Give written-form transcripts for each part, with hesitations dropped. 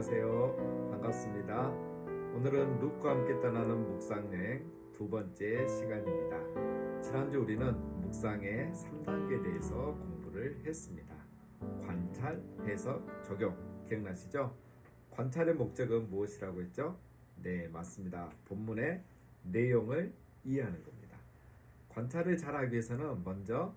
안녕하세요. 반갑습니다. 오늘은 룩과 함께 떠나는 묵상여행 두 번째 시간입니다. 지난주 우리는 묵상의 3단계에 대해서 공부를 했습니다. 관찰, 해석, 적용 기억나시죠? 관찰의 목적은 무엇이라고 했죠? 네, 맞습니다. 본문의 내용을 이해하는 겁니다. 관찰을 잘하기 위해서는 먼저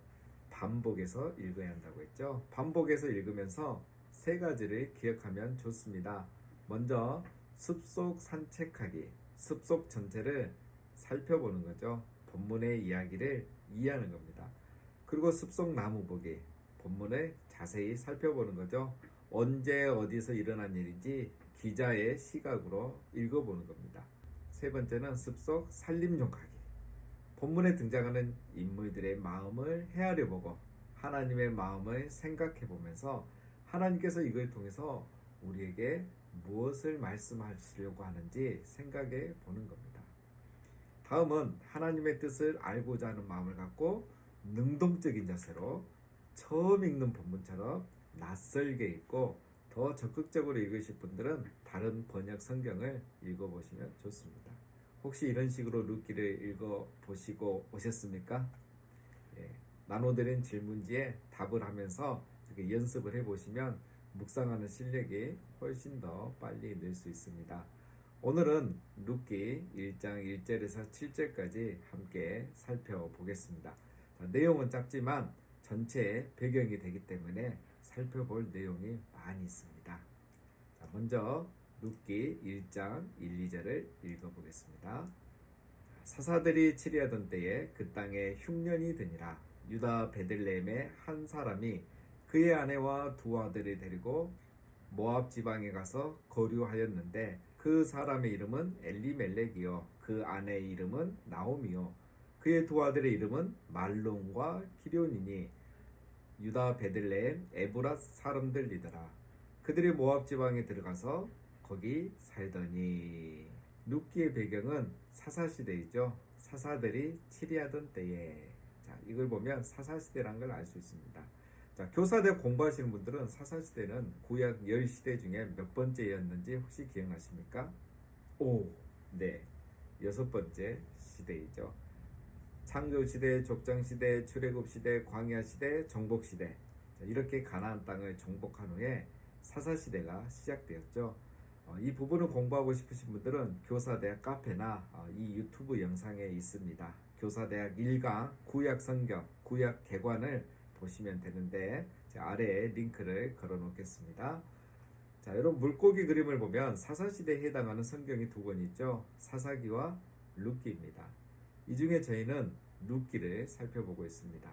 반복해서 읽어야 한다고 했죠. 반복해서 읽으면서 세 가지를 기억하면 좋습니다. 먼저 숲속 산책하기, 숲속 전체를 살펴보는 거죠. 본문의 이야기를 이해하는 겁니다. 그리고 숲속 나무 보기, 본문을 자세히 살펴보는 거죠. 언제 어디서 일어난 일인지 기자의 시각으로 읽어보는 겁니다. 세 번째는 숲속 산림용 가기, 본문에 등장하는 인물들의 마음을 헤아려 보고 하나님의 마음을 생각해 보면서 하나님께서 이걸 통해서 우리에게 무엇을 말씀하시려고 하는지 생각해 보는 겁니다. 다음은 하나님의 뜻을 알고자 하는 마음을 갖고 능동적인 자세로 처음 읽는 본문처럼 낯설게 읽고 더 적극적으로 읽으실 분들은 다른 번역 성경을 읽어보시면 좋습니다. 혹시 이런 식으로 룻기를 읽어보시고 오셨습니까? 예, 나눠드린 질문지에 답을 하면서 이렇게 연습을 해보시면 묵상하는 실력이 훨씬 더 빨리 늘 수 있습니다. 오늘은 룻기 1장 1절에서 7절까지 함께 살펴보겠습니다. 자, 내용은 짧지만 전체의 배경이 되기 때문에 살펴볼 내용이 많이 있습니다. 자, 먼저 룻기 1장 1, 2절을 읽어보겠습니다. 사사들이 치리하던 때에 그 땅에 흉년이 드니라. 유다 베들레헴의 한 사람이 그의 아내와 두 아들을 데리고 모압 지방에 가서 거류하였는데 그 사람의 이름은 엘리멜렉이요 그 아내의 이름은 나오미요 그의 두 아들의 이름은 말론과 기럯이니 유다 베들레헴 에브랏 사람들이더라. 그들이 모압 지방에 들어가서 거기 살더니. 룻기의 배경은 사사시대이죠. 사사들이 치리하던 때에. 자, 이걸 보면 사사시대라는 걸 알 수 있습니다. 자, 교사대 공부하시는 분들은 사사시대는 구약 10시대 중에 몇 번째였는지 혹시 기억나십니까? 오, 네. 6번째 시대이죠. 창조시대, 족장시대, 출애굽시대, 광야시대, 정복시대. 이렇게 가나안 땅을 정복한 후에 사사시대가 시작되었죠. 이 부분을 공부하고 싶으신 분들은 교사대학 카페나 이 유튜브 영상에 있습니다. 교사대학 1강 구약성경, 구약개관을 보시면 되는데 아래에 링크를 걸어 놓겠습니다. 자, 여러분 물고기 그림을 보면 사사시대에 해당하는 성경이 두 권 있죠. 사사기와 룻기입니다. 이 중에 저희는 룻기를 살펴보고 있습니다.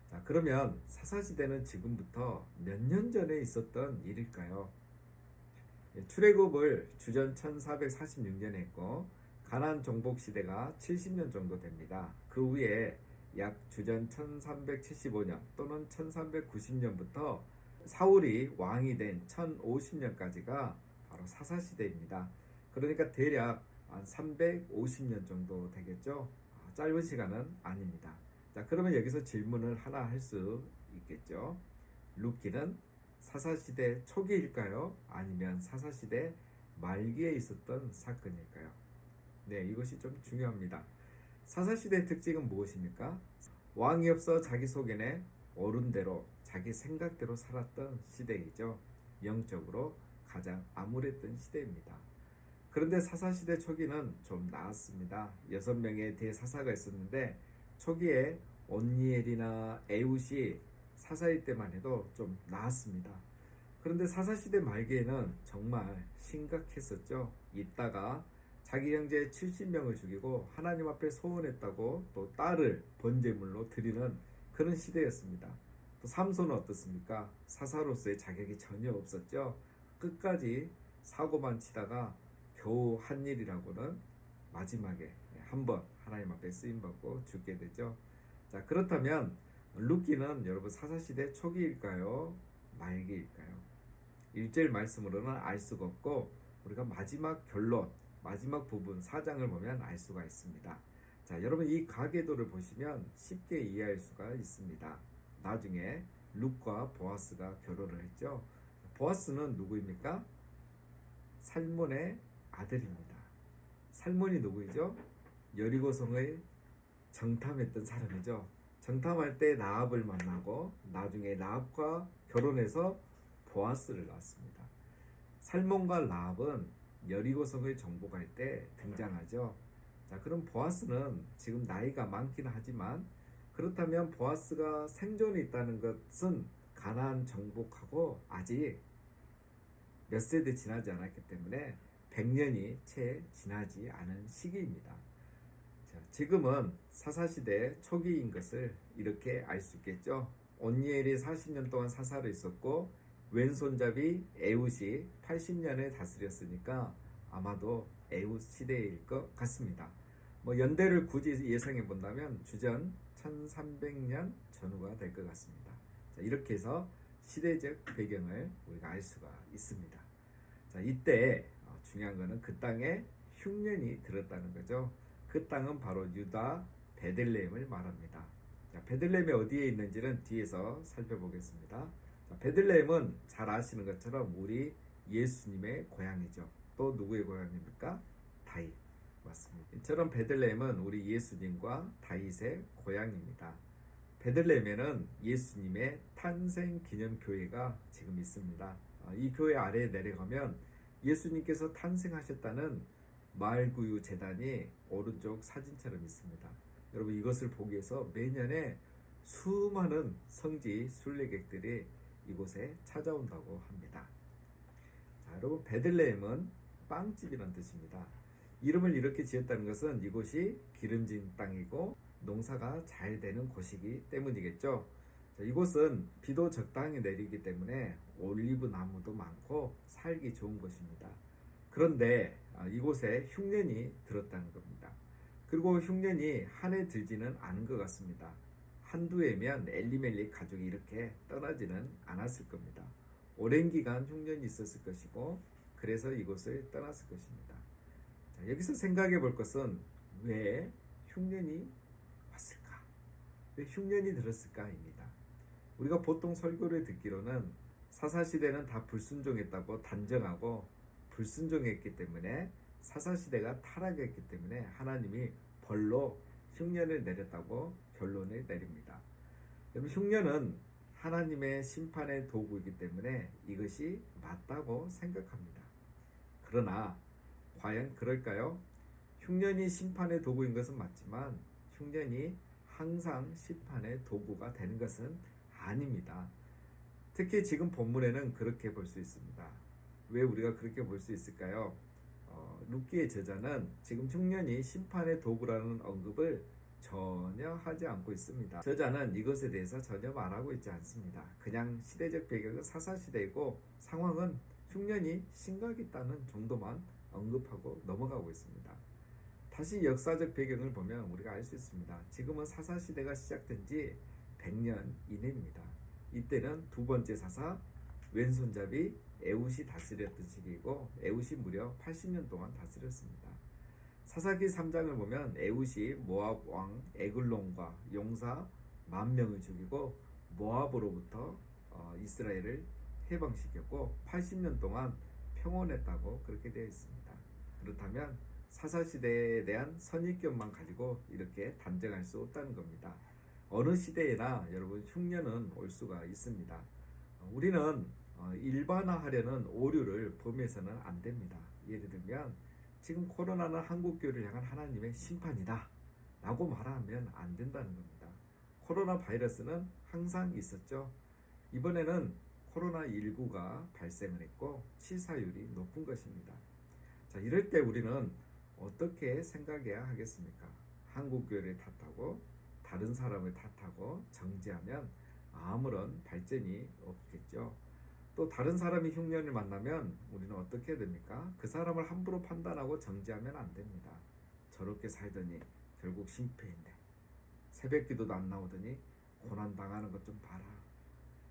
자, 그러면 사사시대는 지금부터 몇 년 전에 있었던 일일까요? 출애굽을 주전 1446년에 했고 가나안 정복 시대가 70년 정도 됩니다. 그 후에 약 주전 1375년 또는 1390년부터 사울이 왕이 된 1050년까지가 바로 사사시대입니다. 그러니까 대략 한 350년 정도 되겠죠. 짧은 시간은 아닙니다. 자, 그러면 여기서 질문을 하나 할 수 있겠죠. 룻기는 사사시대 초기일까요? 아니면 사사시대 말기에 있었던 사건일까요? 네, 이것이 좀 중요합니다. 사사시대의 특징은 무엇입니까? 왕이 없어 자기 속에내 어른대로 자기 생각대로 살았던 시대이죠. 영적으로 가장 암울했던 시대입니다. 그런데 사사시대 초기는 좀 나았습니다. 6명의 대사사가 있었는데 초기에 온니엘이나 에웃이 사사일 때만 해도 좀 나았습니다. 그런데 사사시대 말기에는 정말 심각했었죠. 이따가 자기 형제 70명을 죽이고 하나님 앞에 소원했다고 또 딸을 번제물로 드리는 그런 시대였습니다. 또 삼손은 어떻습니까? 사사로서의 자격이 전혀 없었죠. 끝까지 사고만 치다가 겨우 한 일이라고는 마지막에 한번 하나님 앞에 쓰임받고 죽게 되죠. 자, 그렇다면 룻기는 여러분 사사시대 초기일까요? 말기일까요? 1절 말씀으로는 알 수가 없고 우리가 마지막 결론, 마지막 부분 4장을 보면 알 수가 있습니다. 자, 여러분 이 가계도를 보시면 쉽게 이해할 수가 있습니다. 나중에 룻과 보아스가 결혼을 했죠. 보아스는 누구입니까? 살몬의 아들입니다. 살몬이 누구이죠? 여리고성을 정탐했던 사람이죠. 정탐할 때 라합을 만나고 나중에 라합과 결혼해서 보아스를 낳았습니다. 살몬과 라합은 여리고성을 정복할 때 등장하죠. 자, 그럼 보아스는 지금 나이가 많기는 하지만 그렇다면 보아스가 생존해 있다는 것은 가나안 정복하고 아직 몇 세대 지나지 않았기 때문에 100년이 채 지나지 않은 시기입니다. 자, 지금은 사사시대 초기인 것을 이렇게 알 수 있겠죠. 온니엘이 40년 동안 사사로 있었고 왼손잡이 에훗이 80년을 다스렸으니까 아마도 에훗 시대일 것 같습니다. 뭐 연대를 굳이 예상해 본다면 주전 1300년 전후가 될 것 같습니다. 자, 이렇게 해서 시대적 배경을 우리가 알 수가 있습니다. 자, 이때 중요한 것은 그 땅에 흉년이 들었다는 거죠. 그 땅은 바로 유다 베들레헴을 말합니다. 자, 베들레헴이 어디에 있는지는 뒤에서 살펴보겠습니다. 자, 베들레헴은 잘 아시는 것처럼 우리 예수님의 고향이죠. 또 누구의 고향입니까? 다윗. 맞습니다. 이처럼 베들레헴은 우리 예수님과 다윗의 고향입니다. 베들레헴에는 예수님의 탄생 기념 교회가 지금 있습니다. 이 교회 아래에 내려가면 예수님께서 탄생하셨다는 마을구유 재단이 오른쪽 사진처럼 있습니다. 여러분 이것을 보기 위해서 매년에 수많은 성지 순례객들이 이곳에 찾아온다고 합니다. 자, 여러분 베들레헴은 빵집이라는 뜻입니다. 이름을 이렇게 지었다는 것은 이곳이 기름진 땅이고 농사가 잘 되는 곳이기 때문이겠죠. 자, 이곳은 비도 적당히 내리기 때문에 올리브 나무도 많고 살기 좋은 곳입니다. 그런데 이곳에 흉년이 들었다는 겁니다. 그리고 흉년이 한 해 들지는 않은 것 같습니다. 한두 해면 엘리멜렉 가족이 이렇게 떠나지는 않았을 겁니다. 오랜 기간 흉년이 있었을 것이고 그래서 이곳을 떠났을 것입니다. 자, 여기서 생각해 볼 것은 왜 흉년이 왔을까? 왜 흉년이 들었을까입니다. 우리가 보통 설교를 듣기로는 사사시대는 다 불순종했다고 단정하고 불순종했기 때문에 사사시대가 타락했기 때문에 하나님이 벌로 흉년을 내렸다고 결론을 내립니다. 여러분 흉년은 하나님의 심판의 도구이기 때문에 이것이 맞다고 생각합니다. 그러나 과연 그럴까요? 흉년이 심판의 도구인 것은 맞지만 흉년이 항상 심판의 도구가 되는 것은 아닙니다. 특히 지금 본문에는 그렇게 볼 수 있습니다. 왜 우리가 그렇게 볼 수 있을까요? 룻기의 저자는 지금 흉년이 심판의 도구라는 언급을 전혀 하지 않고 있습니다. 저자는 이것에 대해서 전혀 말하고 있지 않습니다. 그냥 시대적 배경은 사사시대이고 상황은 흉년이 심각했다는 정도만 언급하고 넘어가고 있습니다. 다시 역사적 배경을 보면 우리가 알 수 있습니다. 지금은 사사시대가 시작된 지 100년 이내입니다. 이때는 두 번째 사사 왼손잡이 에훗이 다스렸던 시기이고 에훗이 무려 80년 동안 다스렸습니다. 사사기 3장을 보면 에훗이 모압 왕 에글론과 용사 10,000명을 죽이고 모압으로부터 이스라엘을 해방시켰고 80년 동안 평온했다고 그렇게 되어 있습니다. 그렇다면 사사시대에 대한 선입견만 가지고 이렇게 단정할 수 없다는 겁니다. 어느 시대에나 여러분 흉년은 올 수가 있습니다. 우리는 일반화하려는 오류를 범해서는 안 됩니다. 예를 들면 지금 코로나는 한국교회를 향한 하나님의 심판이다 라고 말하면 안 된다는 겁니다. 코로나 바이러스는 항상 있었죠. 이번에는 코로나19가 발생을 했고 치사율이 높은 것입니다. 자, 이럴 때 우리는 어떻게 생각해야 하겠습니까? 한국교회를 탓하고 다른 사람을 탓하고 정죄하면 아무런 발전이 없겠죠. 또 다른 사람이 흉년을 만나면 우리는 어떻게 해야 됩니까? 그 사람을 함부로 판단하고 정죄하면 안 됩니다. 저렇게 살더니 결국 심폐인데 새벽기도도 안 나오더니 고난당하는 것 좀 봐라.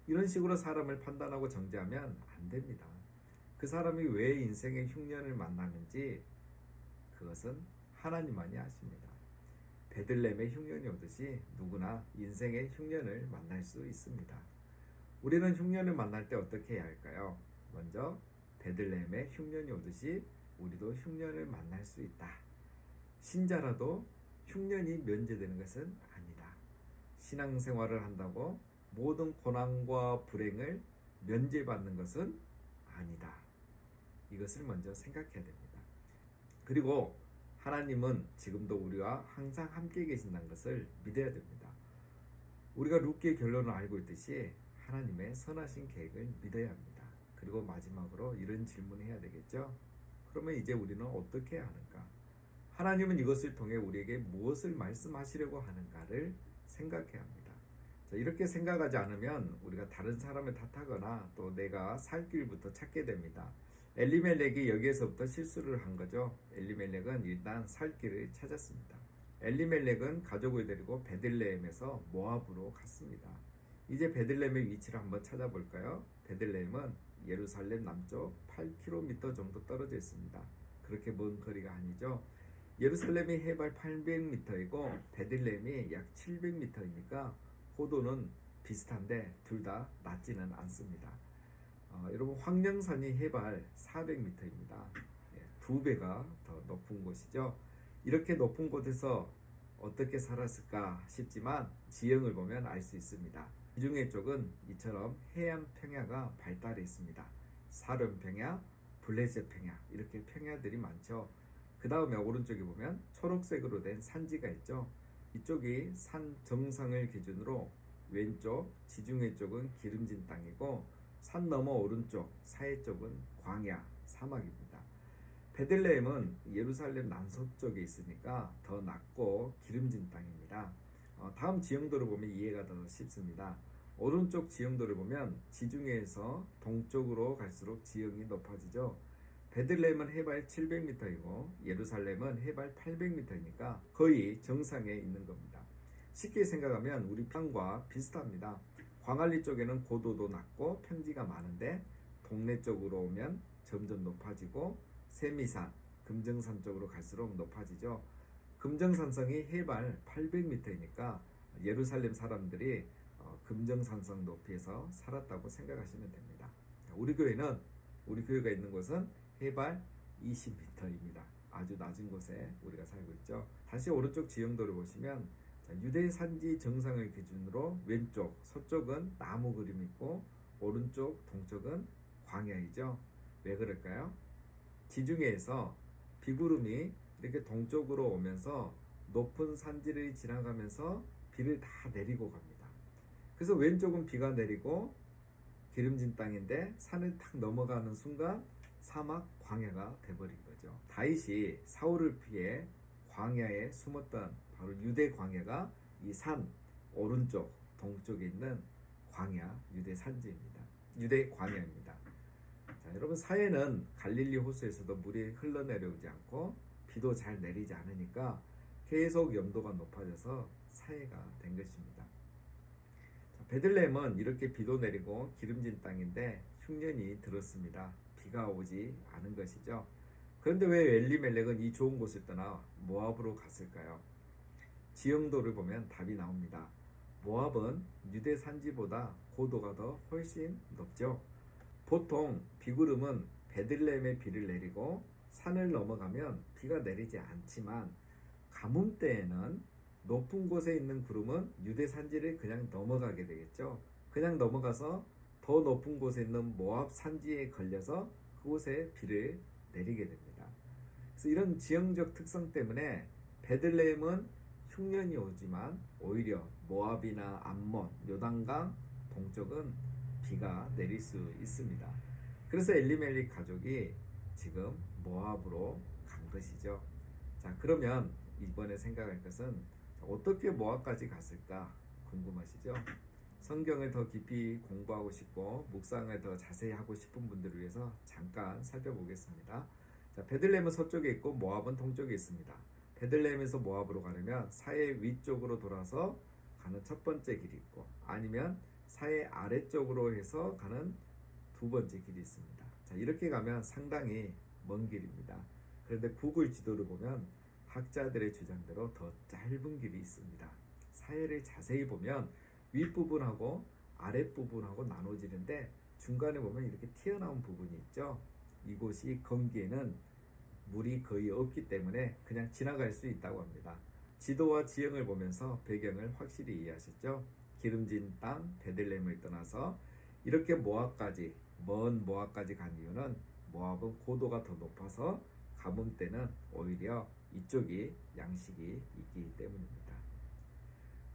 이런 식으로 사람을 판단하고 정죄하면 안 됩니다. 그 사람이 왜 인생의 흉년을 만나는지 그것은 하나님만이 아십니다. 베들레헴의 흉년이 오듯이 누구나 인생의 흉년을 만날 수 있습니다. 우리는 흉년을 만날 때 어떻게 해야 할까요? 먼저 베들레헴에 흉년이 오듯이 우리도 흉년을 만날 수 있다. 신자라도 흉년이 면제되는 것은 아니다. 신앙생활을 한다고 모든 고난과 불행을 면제받는 것은 아니다. 이것을 먼저 생각해야 됩니다. 그리고 하나님은 지금도 우리와 항상 함께 계신다는 것을 믿어야 됩니다. 우리가 룻기의 결론을 알고 있듯이 하나님의 선하신 계획을 믿어야 합니다. 그리고 마지막으로 이런 질문을 해야 되겠죠. 그러면 이제 우리는 어떻게 해야 하는가? 하나님은 이것을 통해 우리에게 무엇을 말씀하시려고 하는가를 생각해야 합니다. 자, 이렇게 생각하지 않으면 우리가 다른 사람을 탓하거나 또 내가 살 길부터 찾게 됩니다. 엘리멜렉이 여기에서부터 실수를 한 거죠. 엘리멜렉은 일단 살 길을 찾았습니다. 엘리멜렉은 가족을 데리고 베들레헴에서 모압으로 갔습니다. 이제 베들레헴의 위치를 한번 찾아볼까요? 베들레헴은 예루살렘 남쪽 8km 정도 떨어져 있습니다. 그렇게 먼 거리가 아니죠. 예루살렘이 해발 800m이고 베들레헴이 약 700m이니까 고도는 비슷한데 둘 다 낮지는 않습니다. 여러분 황령산이 해발 400m입니다. 두 배가 더 높은 곳이죠. 이렇게 높은 곳에서 어떻게 살았을까 싶지만 지형을 보면 알 수 있습니다. 지중해 쪽은 이처럼 해안 평야가 발달해 있습니다. 사륜 평야, 블레셋 평야 이렇게 평야들이 많죠. 그 다음에 오른쪽에 보면 초록색으로 된 산지가 있죠. 이쪽이 산 정상을 기준으로 왼쪽 지중해 쪽은 기름진 땅이고 산 너머 오른쪽 사해 쪽은 광야 사막입니다. 베들레헴은 예루살렘 남서쪽에 있으니까 더 낮고 기름진 땅입니다. 다음 지형도를 보면 이해가 더 쉽습니다. 오른쪽 지형도를 보면 지중해에서 동쪽으로 갈수록 지형이 높아지죠. 베들레헴은 해발 700m이고 예루살렘은 해발 800m이니까 거의 정상에 있는 겁니다. 쉽게 생각하면 우리 땅과 비슷합니다. 광안리 쪽에는 고도도 낮고 평지가 많은데 동네 쪽으로 오면 점점 높아지고 세미산, 금정산 쪽으로 갈수록 높아지죠. 금정산성이 해발 800m이니까 예루살렘 사람들이 금정산성 높이에서 살았다고 생각하시면 됩니다. 우리 교회가 있는 곳은 해발 20m입니다. 아주 낮은 곳에 우리가 살고 있죠. 다시 오른쪽 지형도를 보시면 유대 산지 정상을 기준으로 왼쪽 서쪽은 나무 그림이 있고 오른쪽 동쪽은 광야이죠. 왜 그럴까요? 지중해에서 비구름이 이렇게 동쪽으로 오면서 높은 산지를 지나가면서 비를 다 내리고 갑니다. 그래서 왼쪽은 비가 내리고 기름진 땅인데 산을 탁 넘어가는 순간 사막 광야가 돼버린 거죠. 다윗이 사울을 피해 광야에 숨었던 바로 유대 광야가 이 산 오른쪽 동쪽에 있는 광야 유대 산지입니다. 유대 광야입니다. 자, 여러분 사해는 갈릴리 호수에서도 물이 흘러내려오지 않고 비도 잘 내리지 않으니까 계속 염도가 높아져서 사해가 된 것입니다. 자, 베들레헴은 이렇게 비도 내리고 기름진 땅인데 흉년이 들었습니다. 비가 오지 않은 것이죠. 그런데 왜 엘리멜렉은 이 좋은 곳을 떠나 모압으로 갔을까요? 지형도를 보면 답이 나옵니다. 모압은 유대 산지보다 고도가 더 훨씬 높죠. 보통 비구름은 베들레헴에 비를 내리고 산을 넘어가면 비가 내리지 않지만 가뭄 때에는 높은 곳에 있는 구름은 유대 산지를 그냥 넘어가게 되겠죠. 그냥 넘어가서 더 높은 곳에 있는 모압 산지에 걸려서 그곳에 비를 내리게 됩니다. 그래서 이런 지형적 특성 때문에 베들레헴은 흉년이 오지만 오히려 모압이나 암몬, 요단강 동쪽은 비가 내릴 수 있습니다. 그래서 엘리멜렉 가족이 지금 모압으로 간 것이죠. 자, 그러면 이번에 생각할 것은 어떻게 모압까지 갔을까 궁금하시죠? 성경을 더 깊이 공부하고 싶고 묵상을 더 자세히 하고 싶은 분들을 위해서 잠깐 살펴보겠습니다. 자, 베들레헴은 서쪽에 있고 모압은 동쪽에 있습니다. 베들레헴에서 모압으로 가려면 사해 위쪽으로 돌아서 가는 첫 번째 길이 있고 아니면 사해 아래쪽으로 해서 가는 두 번째 길이 있습니다. 자, 이렇게 가면 상당히 먼 길입니다. 그런데 구글 지도를 보면 학자들의 주장대로 더 짧은 길이 있습니다. 사해를 자세히 보면 윗부분하고 아랫부분하고 나눠지는데 중간에 보면 이렇게 튀어나온 부분이 있죠. 이곳이 건기에는 물이 거의 없기 때문에 그냥 지나갈 수 있다고 합니다. 지도와 지형을 보면서 배경을 확실히 이해하셨죠? 기름진 땅 베들레헴을 떠나서 이렇게 모압까지, 먼 모압까지 간 이유는 모압은 고도가 더 높아서 가뭄 때는 오히려 이쪽이 양식이 있기 때문입니다.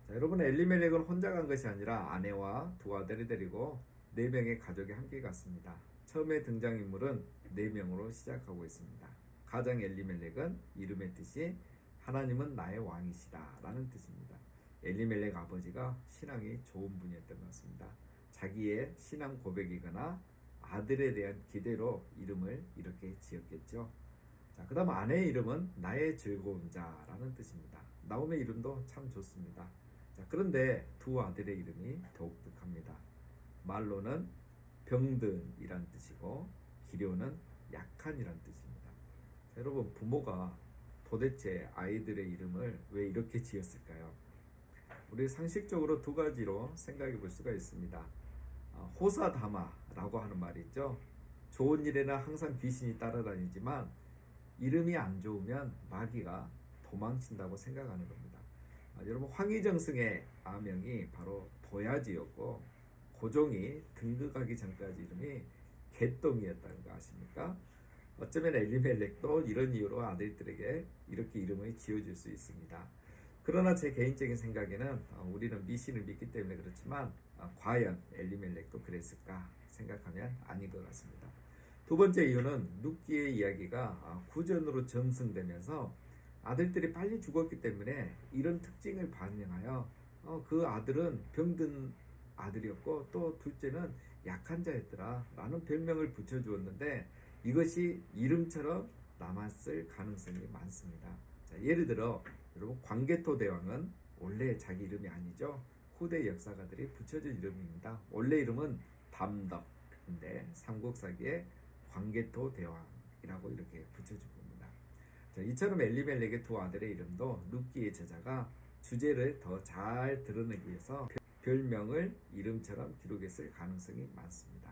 자, 여러분, 엘리멜렉은 혼자 간 것이 아니라 아내와 두 아들을 데리고 4명의 가족이 함께 갔습니다. 처음에 등장인물은 4명으로 시작하고 있습니다. 가장 엘리멜렉은 이름의 뜻이 하나님은 나의 왕이시다 라는 뜻입니다. 엘리멜렉 아버지가 신앙이 좋은 분이었던 것 같습니다. 자기의 신앙 고백이거나 아들에 대한 기대로 이름을 이렇게 지었겠죠. 자, 그 다음 아내의 이름은 나의 즐거운 자라는 뜻입니다. 나옴의 이름도 참 좋습니다. 자, 그런데 두 아들의 이름이 독특합니다. 말로는 병든이란 뜻이고 기료는 약한이란 뜻입니다. 자, 여러분, 부모가 도대체 아이들의 이름을 왜 이렇게 지었을까요? 우리 상식적으로 두 가지로 생각해 볼 수가 있습니다. 호사다마라고 하는 말이 있죠. 좋은 일에는 항상 귀신이 따라다니지만 이름이 안 좋으면 마귀가 도망친다고 생각하는 겁니다. 여러분, 황희정승의 아명이 바로 도야지였고 고종이 등극하기 전까지 이름이 개똥이었다는 거 아십니까? 어쩌면 엘리멜렉도 이런 이유로 아들들에게 이렇게 이름을 지어줄 수 있습니다. 그러나 제 개인적인 생각에는 우리는 미신을 믿기 때문에 그렇지만 과연 엘리멜렉도 그랬을까 생각하면 아닌 것 같습니다. 두 번째 이유는 룻기의 이야기가 구전으로 전승되면서 아들들이 빨리 죽었기 때문에 이런 특징을 반영하여 그 아들은 병든 아들이었고 또 둘째는 약한 자였더라 라는 별명을 붙여주었는데 이것이 이름처럼 남았을 가능성이 많습니다. 자, 예를 들어 여러분, 광개토 대왕은 원래 자기 이름이 아니죠. 후대 역사가들이 붙여준 이름입니다. 원래 이름은 담덕인데 삼국사기에 광개토 대왕이라고 이렇게 붙여준 겁니다. 자, 이처럼 엘리멜렉의 두 아들의 이름도 룻기의 저자가 주제를 더 잘 드러내기 위해서 별명을 이름처럼 기록했을 가능성이 많습니다.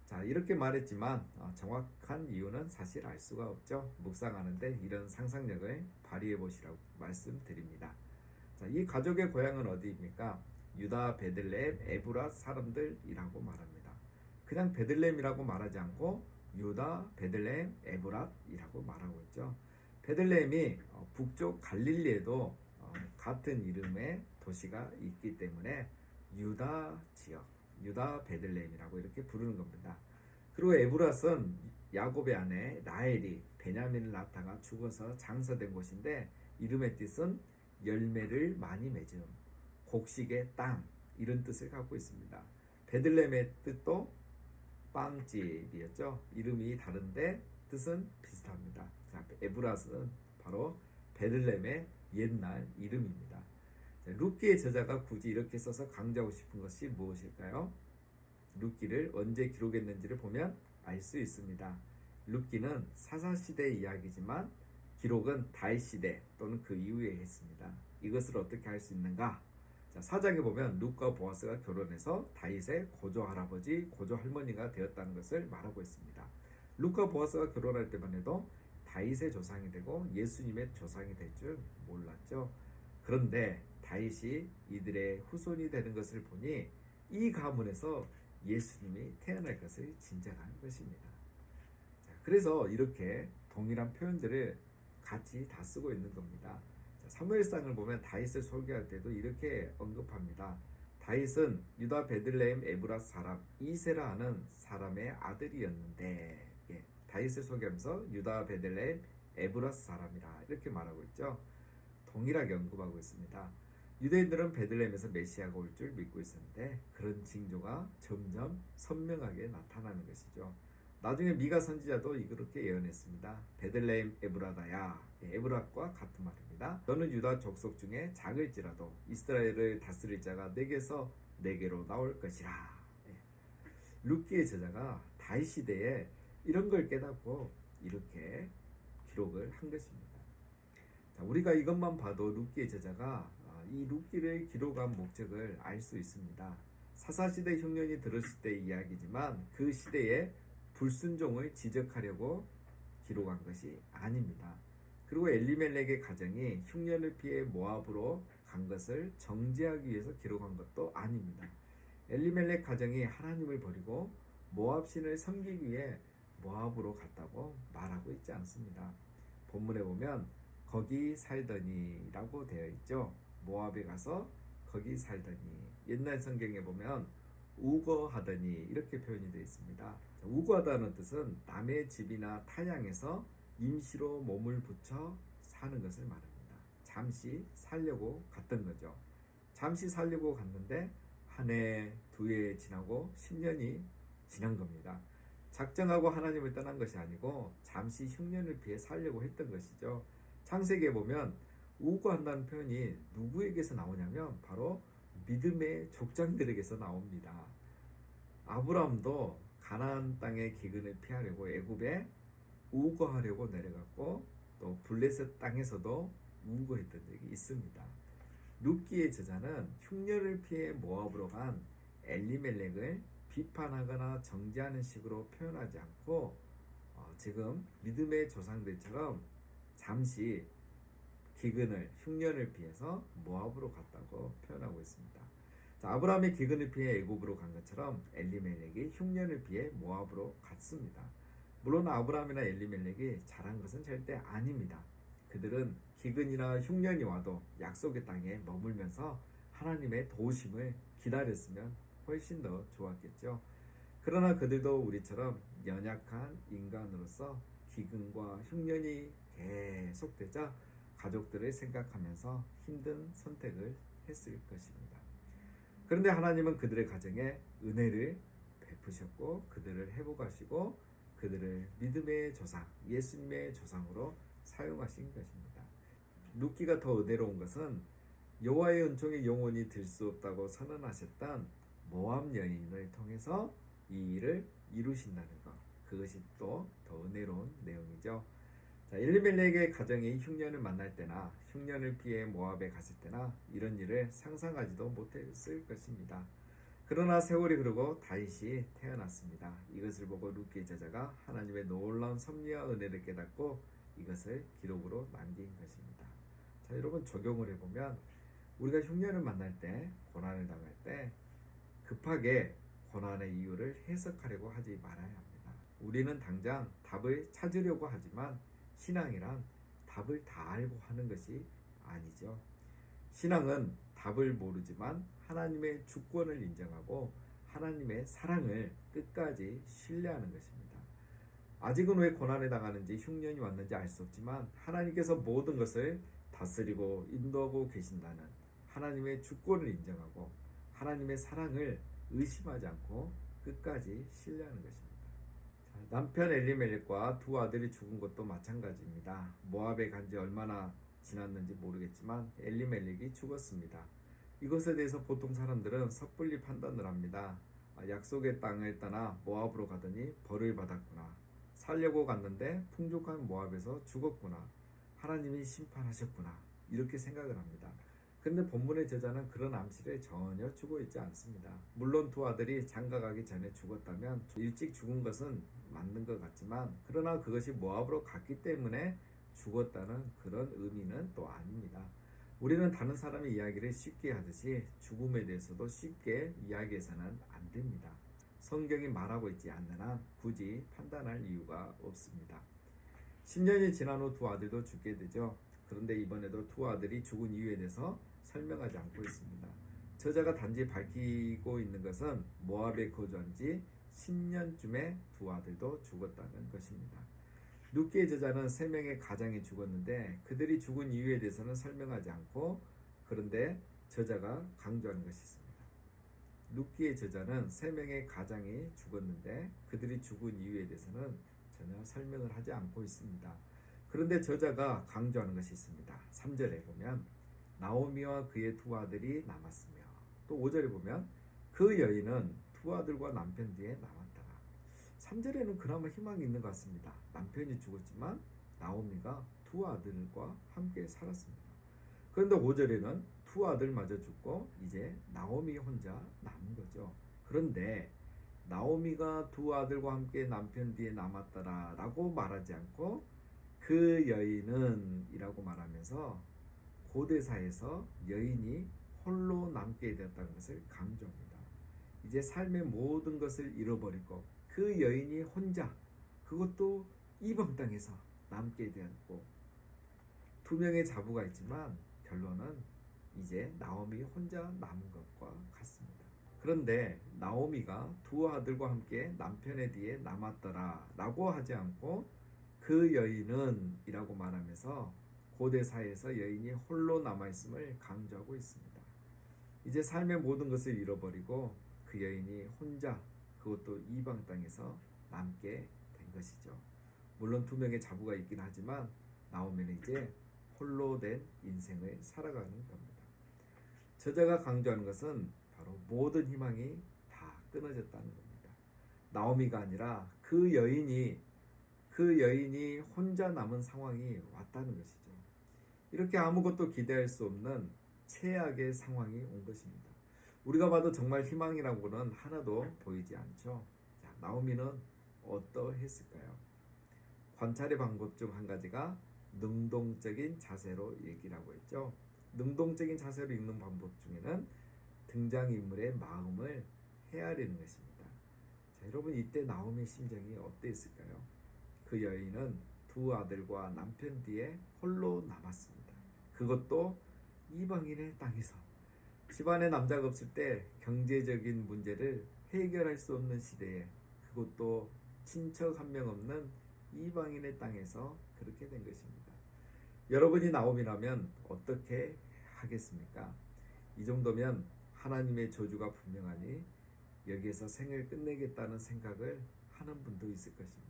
자, 이렇게 말했지만 정확한 이유는 사실 알 수가 없죠. 묵상하는데 이런 상상력을 발휘해 보시라고 말씀드립니다. 자, 이 가족의 고향은 어디입니까? 유다 베들레헴 에브랏 사람들이라고 말합니다. 그냥 베들레헴이라고 말하지 않고 유다 베들레헴 에브랏이라고 말하고 있죠. 베들레헴이 북쪽 갈릴리에도 같은 이름의 도시가 있기 때문에 유다 지역, 유다 베들레헴이라고 이렇게 부르는 겁니다. 그리고 에브랏은 야곱의 아내 라헬이 베냐민을 낳다가 죽어서 장사된 곳인데 이름의 뜻은 열매를 많이 맺음, 곡식의 땅 이런 뜻을 갖고 있습니다. 베들레헴의 뜻도 빵집이었죠. 이름이 다른데 뜻은 비슷합니다. 자, 에브랏은 바로 베들레헴의 옛날 이름입니다. 룻기의 저자가 굳이 이렇게 써서 강조하고 싶은 것이 무엇일까요? 룻기를 언제 기록했는지를 보면 알 수 있습니다. 룻기는 사사시대의 이야기지만 기록은 다윗 시대 또는 그 이후에 했습니다. 이것을 어떻게 할 수 있는가? 자, 4장에 보면 룻과 보아스가 결혼해서 다윗의 고조 할아버지, 고조 할머니가 되었다는 것을 말하고 있습니다. 룻과 보아스가 결혼할 때만 해도 다윗의 조상이 되고 예수님의 조상이 될 줄 몰랐죠. 그런데 다윗이 이들의 후손이 되는 것을 보니 이 가문에서 예수님이 태어날 것을 짐작한 것입니다. 자, 그래서 이렇게 동일한 표현들을 같이 다 쓰고 있는 겁니다. 자, 사무엘상을 보면 다윗을 소개할 때도 이렇게 언급합니다. 다윗은 유다 베들레헴 에브랏 사람 이세라 하는 사람의 아들이었는데, 다윗을 소개하면서 유다 베들레헴 에브랏 사람이라 이렇게 말하고 있죠. 동일하게 언급하고 있습니다. 유대인들은 베들레헴에서 메시아가 올 줄 믿고 있었는데 그런 징조가 점점 선명하게 나타나는 것이죠. 나중에 미가 선지자도 이렇게 예언했습니다. 베들레헴 에브라다야, 에브랏과 같은 말입니다. 너는 유다 족속 중에 작을지라도 이스라엘을 다스릴 자가 내게서 내게로 나올 것이라. 룻기의 저자가 다윗 시대에 이런 걸 깨닫고 이렇게 기록을 한 것입니다. 자, 우리가 이것만 봐도 룻기의 저자가 이 룻기를 기록한 목적을 알 수 있습니다. 사사시대 흉년이 들었을 때의 이야기지만 그 시대에 불순종을 지적하려고 기록한 것이 아닙니다. 그리고 엘리멜렉의 가정이 흉년을 피해 모압으로 간 것을 정죄하기 위해서 기록한 것도 아닙니다. 엘리멜렉 가정이 하나님을 버리고 모압 신을 섬기기 위해 모압으로 갔다고 말하고 있지 않습니다. 본문에 보면 거기 살더니라고 되어 있죠. 모압에 가서 거기 살더니. 옛날 성경에 보면 우거하더니 이렇게 표현이 되어 있습니다. 우거하다는 뜻은 남의 집이나 타향에서 임시로 몸을 붙여 사는 것을 말합니다. 잠시 살려고 갔던 거죠. 잠시 살려고 갔는데 한 해, 두 해 지나고 10년이 지난 겁니다. 작정하고 하나님을 떠난 것이 아니고 잠시 흉년을 피해 살려고 했던 것이죠. 창세기에 보면 우고한다는 표현이 누구에게서 나오냐면 바로 믿음의 족장들에게서 나옵니다. 아브라함도 가나안 땅의 기근을 피하려고 애굽에 우거하려고 내려갔고 또 블레셋 땅에서도 우거했던 적이 있습니다. 룻기의 저자는 흉년을 피해 모압으로 간 엘리멜렉을 비판하거나 정죄하는 식으로 표현하지 않고 지금 믿음의 조상들처럼 잠시 기근을 흉년을 피해서 모압으로 갔다고 표현하고 있습니다. 자, 아브라함이 기근을 피해 애굽으로 간 것처럼 엘리멜렉이 흉년을 피해 모압으로 갔습니다. 물론 아브라함이나 엘리멜렉이 잘한 것은 절대 아닙니다. 그들은 기근이나 흉년이 와도 약속의 땅에 머물면서 하나님의 도우심을 기다렸으면 훨씬 더 좋았겠죠. 그러나 그들도 우리처럼 연약한 인간으로서 기근과 흉년이 계속되자 가족들을 생각하면서 힘든 선택을 했을 것입니다. 그런데 하나님은 그들의 가정에 은혜를 베푸셨고 그들을 회복하시고 그들을 믿음의 조상, 예수님의 조상으로 사용하신 것입니다. 룻기가 더 은혜로운 것은 여호와의 은총이 영원히 들 수 없다고 선언하셨던 모압 여인을 통해서 이 일을 이루신다는 것. 그것이 또 더 은혜로운 내용이죠. 자, 엘리멜렉의 가정이 흉년을 만날 때나 흉년을 피해 모압에 갔을 때나 이런 일을 상상하지도 못했을 것입니다. 그러나 세월이 흐르고 다윗이 태어났습니다. 이것을 보고 룻기의 저자가 하나님의 놀라운 섭리와 은혜를 깨닫고 이것을 기록으로 남긴 것입니다. 자, 여러분 적용을 해보면 우리가 흉년을 만날 때, 고난을 당할 때 급하게 고난의 이유를 해석하려고 하지 말아야 합니다. 우리는 당장 답을 찾으려고 하지만 신앙이란 답을 다 알고 하는 것이 아니죠. 신앙은 답을 모르지만 하나님의 주권을 인정하고 하나님의 사랑을 끝까지 신뢰하는 것입니다. 아직은 왜 고난에 당하는지 흉년이 왔는지 알 수 없지만 하나님께서 모든 것을 다스리고 인도하고 계신다는 하나님의 주권을 인정하고 하나님의 사랑을 의심하지 않고 끝까지 신뢰하는 것입니다. 남편 엘리멜렉과 두 아들이 죽은 것도 마찬가지입니다. 모압에 간 지 얼마나 지났는지 모르겠지만 엘리멜렉이 죽었습니다. 이것에 대해서 보통 사람들은 섣불리 판단을 합니다. 약속의 땅을 떠나 모압으로 가더니 벌을 받았구나. 살려고 갔는데 풍족한 모압에서 죽었구나. 하나님이 심판하셨구나. 이렇게 생각을 합니다. 그런데 본문의 저자는 그런 암시를 전혀 주고 있지 않습니다. 물론 두 아들이 장가가기 전에 죽었다면 일찍 죽은 것은 맞는 것 같지만 그러나 그것이 모압으로 갔기 때문에 죽었다는 그런 의미는 또 아닙니다. 우리는 다른 사람의 이야기를 쉽게 하듯이 죽음에 대해서도 쉽게 이야기해서는 안 됩니다. 성경이 말하고 있지 않는 한 굳이 판단할 이유가 없습니다. 10년이 지난 후 두 아들도 죽게 되죠. 그런데 이번에도 두 아들이 죽은 이유에 대해서 설명하지 않고 있습니다. 저자가 단지 밝히고 있는 것은 모압에 거주한 지 10년쯤에 두 아들도 죽었다는 것입니다. 룻기의 저자는 3명의 가장이 죽었는데 그들이 죽은 이유에 대해서는 설명하지 않고 그런데 저자가 강조하는 것이 있습니다. 룻기의 저자는 3명의 가장이 죽었는데 그들이 죽은 이유에 대해서는 전혀 설명을 하지 않고 있습니다. 그런데 저자가 강조하는 것이 있습니다. 3절에 보면 나오미와 그의 두 아들이 남았으며 또 5절에 보면 그 여인은 두 아들과 남편 뒤에 남았더라. 3절에는 그나마 희망이 있는 것 같습니다. 남편이 죽었지만 나오미가 두 아들과 함께 살았습니다. 그런데 5절에는 두 아들마저 죽고 이제 나오미 혼자 남은 거죠. 그런데 나오미가 두 아들과 함께 남편 뒤에 남았더라 라고 말하지 않고 그 여인은 이라고 말하면서 고대사에서 여인이 홀로 남게 되었다는 것을 강조합니다. 이제 삶의 모든 것을 잃어버리고 그 여인이 혼자, 그것도 이방 땅에서 남게 되었고, 두 명의 자부가 있지만 결론은 이제 나오미 혼자 남은 것과 같습니다. 그런데 나오미가 두 아들과 함께 남편의 뒤에 남았더라 라고 하지 않고 그 여인은 이라고 말하면서 고대사에서 여인이 홀로 남아있음을 강조하고 있습니다. 이제 삶의 모든 것을 잃어버리고 그 여인이 혼자, 그것도 이방 땅에서 남게 된 것이죠. 물론 두 명의 자부가 있긴 하지만 나오미는 이제 홀로 된 인생을 살아가는 겁니다. 저자가 강조하는 것은 바로 모든 희망이 다 끊어졌다는 겁니다. 나오미가 아니라 그 여인이 혼자 남은 상황이 왔다는 것이죠. 이렇게 아무것도 기대할 수 없는 최악의 상황이 온 것입니다. 우리가 봐도 정말 희망이라고는 하나도 보이지 않죠. 자, 나오미는 어떠했을까요? 관찰의 방법 중 한 가지가 능동적인 자세로 읽기라고 했죠. 능동적인 자세로 읽는 방법 중에는 등장인물의 마음을 헤아리는 것입니다. 자, 여러분 이때 나오미의 심정이 어땠을까요? 그 여인은 두 아들과 남편 뒤에 홀로 남았습니다. 그것도 이방인의 땅에서. 집안에 남자가 없을 때 경제적인 문제를 해결할 수 없는 시대에, 그것도 친척 한 명 없는 이방인의 땅에서 그렇게 된 것입니다. 여러분이 나오미라면 어떻게 하겠습니까? 이 정도면 하나님의 저주가 분명하니 여기에서 생을 끝내겠다는 생각을 하는 분도 있을 것입니다.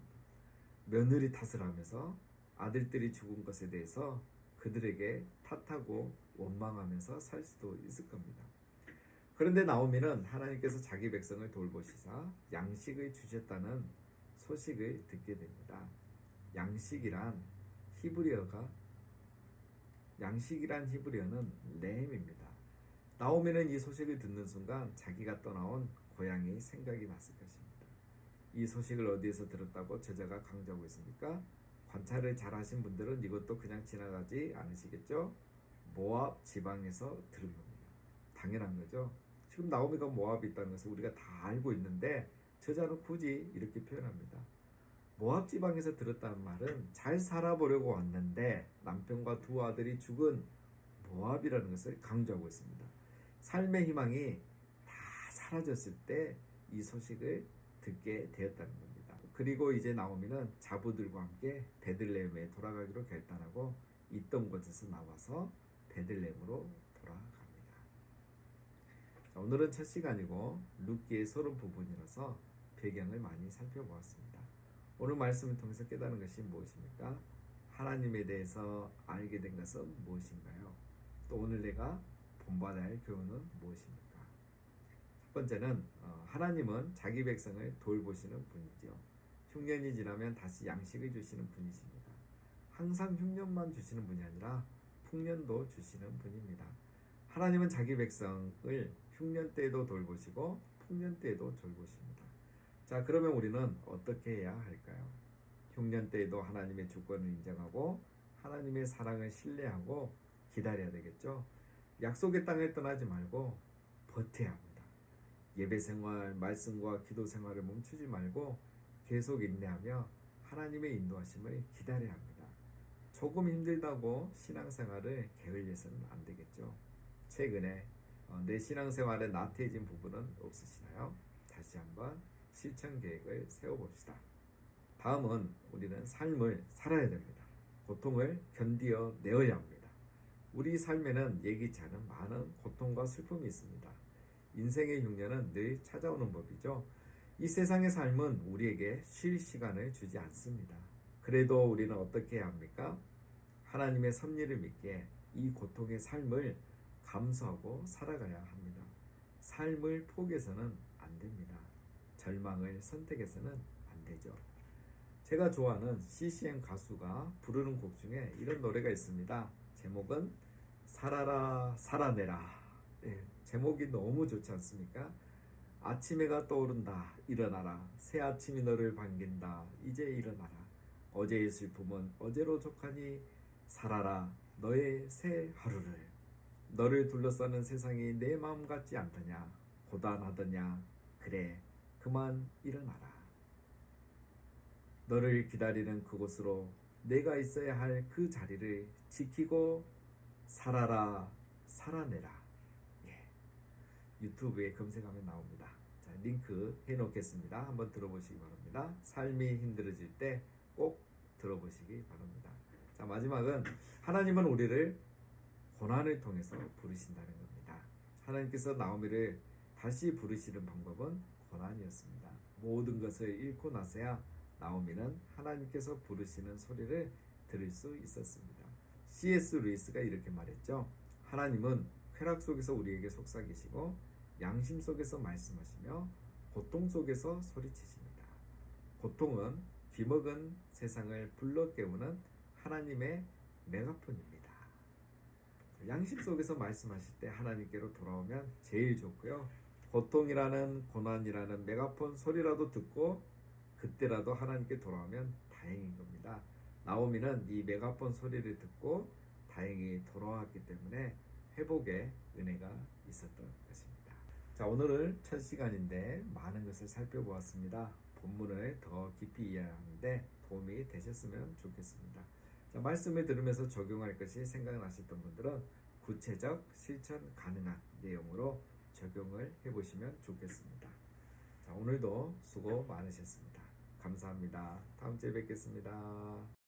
며느리 탓을 하면서 아들들이 죽은 것에 대해서 그들에게 탓하고 원망하면서 살 수도 있을 겁니다. 그런데 나오미는 하나님께서 자기 백성을 돌보시사 양식을 주셨다는 소식을 듣게 됩니다. 양식이란 히브리어는 렘입니다. 나오미는 이 소식을 듣는 순간 자기가 떠나온 고향이 생각이 났을 것입니다. 이 소식을 어디에서 들었다고 저자가 강조하고 있습니까? 관찰을 잘 하신 분들은 이것도 그냥 지나가지 않으시겠죠? 모압 지방에서 들은 겁니다. 당연한 거죠. 지금 나오미가 모압에 있다는 것을 우리가 다 알고 있는데 저자는 굳이 이렇게 표현합니다. 모압 지방에서 들었다는 말은 잘 살아보려고 왔는데 남편과 두 아들이 죽은 모압이라는 것을 강조하고 있습니다. 삶의 희망이 다 사라졌을 때 이 소식을 듣게 되었다는 겁니다. 그리고 이제 나오미는 자부들과 함께 베들레헴에 돌아가기로 결단하고 있던 곳에서 나와서 베들레헴으로 돌아갑니다. 자, 오늘은 첫 시간이고 룻기의 서론 부분이라서 배경을 많이 살펴보았습니다. 오늘 말씀을 통해서 깨달은 것이 무엇입니까? 하나님에 대해서 알게 된 것은 무엇인가요? 또 오늘 내가 본받아야 할 교훈은 무엇입니까? 첫 번째는 하나님은 자기 백성을 돌보시는 분이죠. 흉년이 지나면 다시 양식을 주시는 분이십니다. 항상 흉년만 주시는 분이 아니라 풍년도 주시는 분입니다. 하나님은 자기 백성을 흉년 때에도 돌보시고 풍년 때에도 돌보십니다. 자, 그러면 우리는 어떻게 해야 할까요? 흉년 때에도 하나님의 주권을 인정하고 하나님의 사랑을 신뢰하고 기다려야 되겠죠. 약속의 땅을 떠나지 말고 버텨야 합니다. 예배 생활, 말씀과 기도 생활을 멈추지 말고 계속 인내하며 하나님의 인도하심을 기다려야 합니다. 조금 힘들다고 신앙생활을 게을려서는 안 되겠죠. 최근에 내 신앙생활에 나태해진 부분은 없으시나요? 다시 한번 실천 계획을 세워봅시다. 다음은 우리는 삶을 살아야 됩니다. 고통을 견디어 내어야 합니다. 우리 삶에는 예기치 않은 많은 고통과 슬픔이 있습니다. 인생의 흉년은 늘 찾아오는 법이죠. 이 세상의 삶은 우리에게 쉴 시간을 주지 않습니다. 그래도 우리는 어떻게 해야 합니까? 하나님의 섭리를 믿기에 이 고통의 삶을 감수하고 살아가야 합니다. 삶을 포기해서는 안 됩니다. 절망을 선택해서는 안 되죠. 제가 좋아하는 CCM 가수가 부르는 곡 중에 이런 노래가 있습니다. 제목은 살아라 살아내라. 제목이 너무 좋지 않습니까? 아침 해가 떠오른다. 일어나라. 새 아침이 너를 반긴다. 이제 일어나라. 어제의 슬픔은 어제로 족하니 살아라. 너의 새 하루를. 너를 둘러싸는 세상이 내 마음 같지 않더냐. 고단하더냐. 그래. 그만 일어나라. 너를 기다리는 그곳으로 내가 있어야 할 그 자리를 지키고 살아라. 살아내라. 예. 유튜브에 검색하면 나옵니다. 자, 링크 해놓겠습니다. 한번 들어보시기 바랍니다. 삶이 힘들어질 때 꼭 들어보시기 바랍니다. 자, 마지막은 하나님은 우리를 고난을 통해서 부르신다는 겁니다. 하나님께서 나오미를 다시 부르시는 방법은 고난이었습니다. 모든 것을 잃고 나서야 나오미는 하나님께서 부르시는 소리를 들을 수 있었습니다. C.S. 루이스가 이렇게 말했죠. 하나님은 쾌락 속에서 우리에게 속삭이시고 양심 속에서 말씀하시며 고통 속에서 소리치십니다. 고통은 뒤먹은 세상을 불러 깨우는 하나님의 메가폰입니다. 양심 속에서 말씀하실 때 하나님께로 돌아오면 제일 좋고요. 고통이라는 고난이라는 메가폰 소리라도 듣고 그때라도 하나님께 돌아오면 다행인 겁니다. 나오미는 이 메가폰 소리를 듣고 다행히 돌아왔기 때문에 회복의 은혜가 있었던 것입니다. 자, 오늘은 첫 시간인데 많은 것을 살펴보았습니다. 본문을 더 깊이 이해하는데 도움이 되셨으면 좋겠습니다. 자, 말씀을 들으면서 적용할 것이 생각나셨던 분들은 구체적 실천 가능한 내용으로 적용을 해보시면 좋겠습니다. 자, 오늘도 수고 많으셨습니다. 감사합니다. 다음 주에 뵙겠습니다.